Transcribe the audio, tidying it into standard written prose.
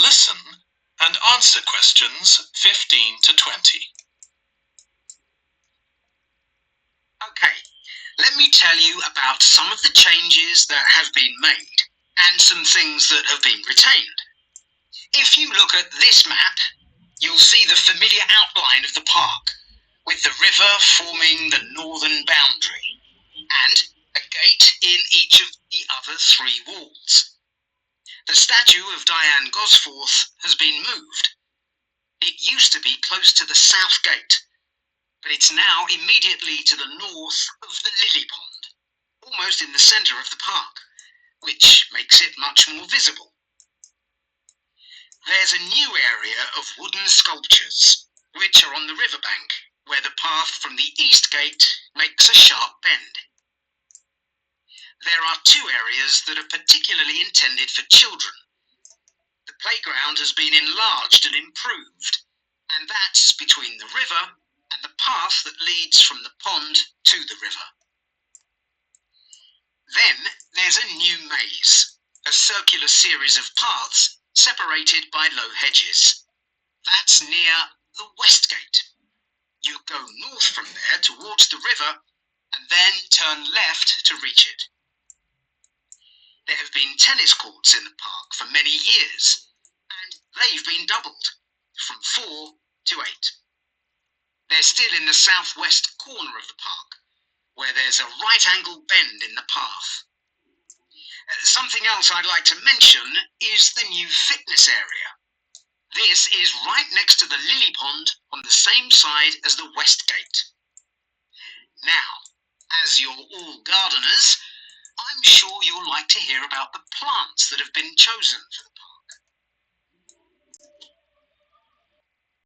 listen and answer questions 15 to 20. Okay, let me tell you about some of the changes that have been made and some things that have been retained. If you look at this map, you'll see the familiar outline of the park, with the river forming the northern boundary, and a gate in each of the other 3 walls. The statue of Diane Gosforth has been moved. It used to be close to the south gate, but it's now immediately to the north of the lily pond, almost in the centre of the park, which makes it much more visible. There's a new area of wooden sculptures, which are on the riverbank, where the path from the east gate makes a sharp bend. There are 2 areas that are particularly intended for children. The playground has been enlarged and improved, and that's between the river and the path that leads from the pond to the river. Then there's a new maze, a circular series of paths separated by low hedges. That's near the west gate. You go north from there towards the river and then turn left to reach it. There have been tennis courts in the park for many years, and they've been doubled from 4 to 8. They're still in the southwest corner of the park, where there's a right-angled bend in the path. Something else I'd like to mention is the new fitness area. This is right next to the lily pond on the same side as the west gate. Now, as you're all gardeners, I'm sure you'll like to hear about the plants that have been chosen for the